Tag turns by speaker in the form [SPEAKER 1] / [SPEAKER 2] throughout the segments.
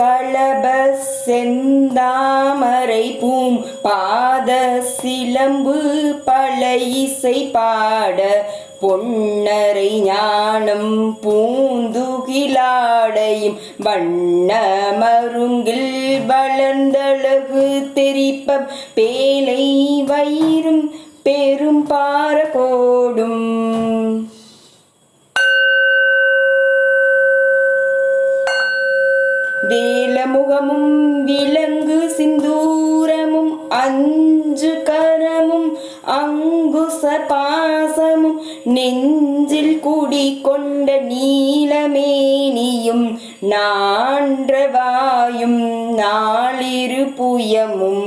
[SPEAKER 1] களப செந்தாமரை boom பாத சிலம்பு பல இசை பாட பொன்னரை ஞானம் பூந்துகிலாடையும் வண்ண மருங்கில் வளர்ந்தழகு தெரிப்ப பேலை வயிறும் பெரும் பாரகோடும் வேலமுகமும் விலங்கு சிந்தூரமும் அஞ்சு கரமும் அங்குச பாசமும் நெஞ்சில் குடி கொண்ட நீலமேனியும் நான்றவாயும் நாளிரு புயமும்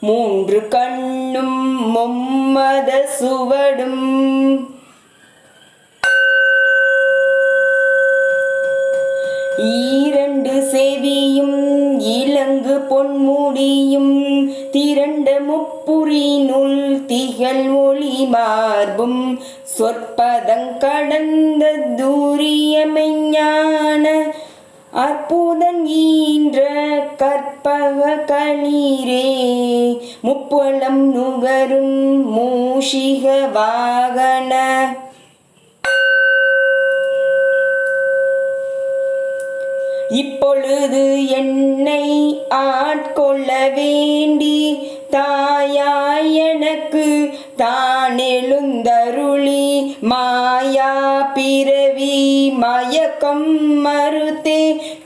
[SPEAKER 1] மூன்று கண்ணும் மும்மத சுவடும் ஈரண்டு செவியும் இலங்கு பொன்முடியும் திரண்ட முப்புரினுள் திகழ் ஒளி மார்பும் சொற்பதங்கடந்த தூரியமைஞான அற்புதன் ஈன்ற கற்பக களீரே முப்பழம் நுகரும் மூஷிக வாகன இப்பொழுது என்னை ஆட்கொள்ள வேண்டி தாயாய் எனக்கு தான் எழுந்தருளி மாயா பிறவி மயக்கம் மறுத்தே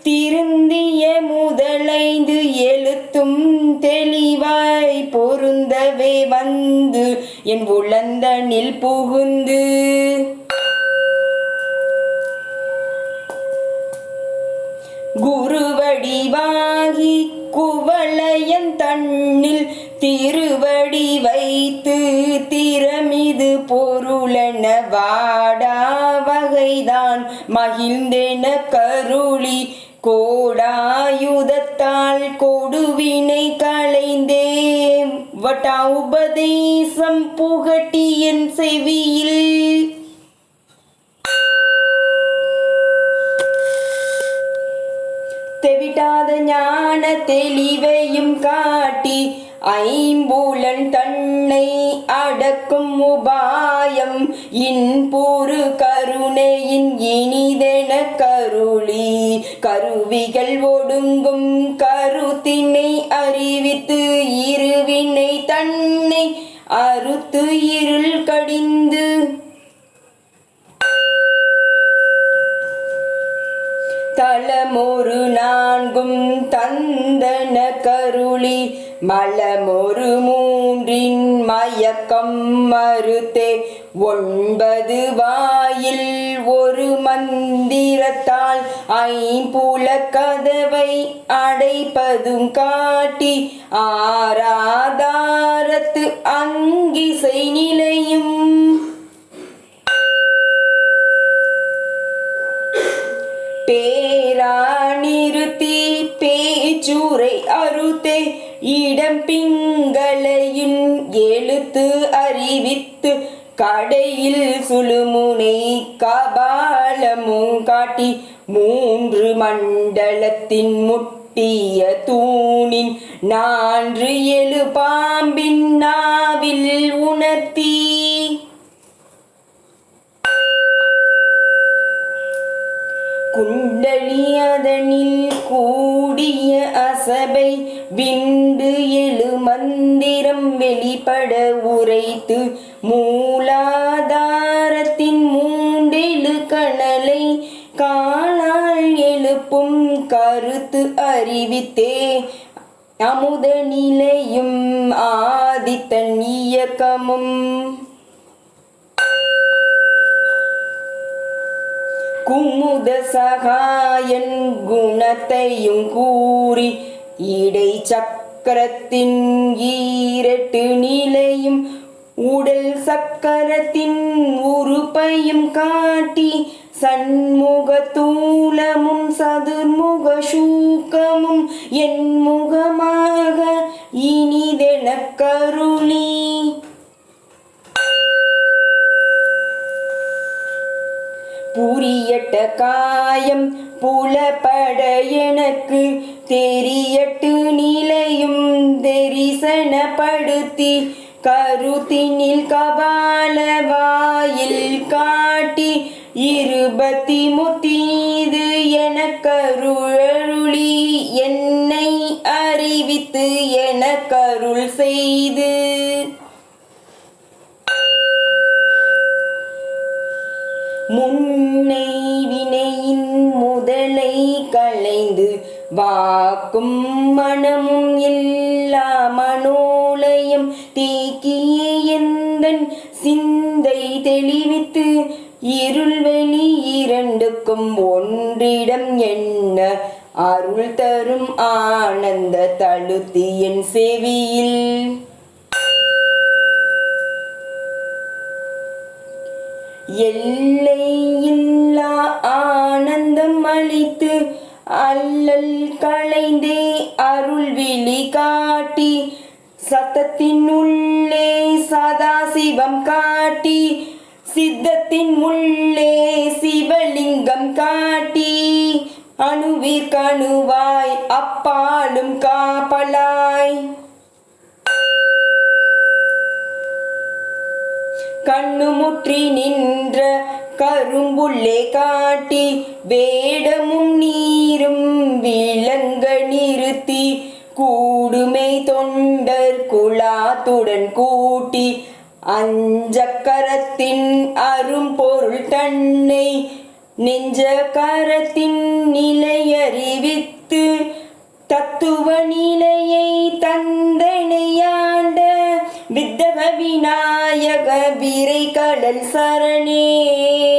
[SPEAKER 1] திருந்திய முதலைந்து எழுத்தும் தெளிவாய் பொருந்தவே வந்து என் உளந்தனில் புகுந்து குருவடிவாகி குவளையன் தன்னில் திருவடி வைத்து திறமிது பொருளென வாடா வகைதான் மகிழ்ந்தென கருளி கோடாயுதத்தால் கொடுவினை களைந்தே வட்டா உபதேசம் புகட்டி என் செவியில் தெவிட்டாத ஞான தெளிவையும் காட்டி ஐம்புலன் தன்னை அடக்கும் உபாயம் இன்புறு கருணையின் இனிதென கருளி கருவிகள் ஒடுங்கும் கருத்தினை அறிவித்து இருவினை தன்னை அறுத்து இருள் கடிந்து தலமொரு நான்கும் தந்தன கருளி மலமொரு மூன்றின் மயக்கம் மறுத்தே 9 வாயில் ஒரு மந்திரத்தால் ஐம்புல கதவை அடைப்பதும் காட்டி ஆராதாரத்து அங்கிசை நிலையும் பேரா நிறுத்தி பேச்சுரை அறுத்தே இடம் பிங்களையின் எழுத்து அறிவித்து கடையில் சுழுமுனை கபாலமும் காட்டி 3 மண்டலத்தின் முட்டிய தூணின் 4 எழு பாம்பின் நாவில் உணர்த்தி குண்டலி அதனில் கூடிய அசபை விண்டு எழு மந்திரம் வெளிப்பட உரைத்து மூலாதாரத்தின் 3 எழு கணலை காலால் எழுப்பும் கருத்து அறிவித்தே அமுத நிலையும் ஆதித்தன் இயக்கமும் குமுத சகாயன் குணத்தையும் கூறி இடை சக்கரத்தின் 8 நிலையும் உடல் சக்கரத்தின் உறுப்பையும் காட்டி சண்முக தூலமும் சதுர்முக சூக்கமும் என் முகமாக இனிதென கருளி புரியட்ட காயம் புலப்பட என எனக்கு தெரியட்டு நிலையும் தரிசனப்படுத்தி கருத்தினில் கபால வாயில் காட்டி 23 எனக்கருளி என்னை அறிவித்து எனக்கருள் செய்து முன்னை வினையின் முதலை களைந்து வாக்கும் மனமும் எல்லா மனோலயம் தேக்கிய எந்தன் சிந்தை தெளிவித்து இருள்வெளி இரண்டுக்கும் ஒன்றிடம் என்ன அருள் தரும் ஆனந்த தழுத்தி என் செவியில் எல்லை இல்லா ஆனந்தம் அளித்து அல்லல் களைந்தே அருள் விழி காட்டி சத்தத்தின் உள்ளே சதாசிவம் காட்டி சித்தத்தின் உள்ளே சிவலிங்கம் காட்டி அணுவிற்கணுவாய் அப்பாலும் காப்பலாய் கண்ணுமுற்றி நின்ற கரும்புள்ளே காட்டி வேடமும் நீரும் விளங்க நிறுத்தி கூடுமை தொண்டர் குழாத்துடன் கூட்டி அஞ்சக்கரத்தின் அரும்பொருள் தன்னை நெஞ்ச கரத்தின் நிலையறிவித்து தத்துவ நிலையை தந்தனையாண்ட வித்தக விநாயக விரை கடல் சரணே.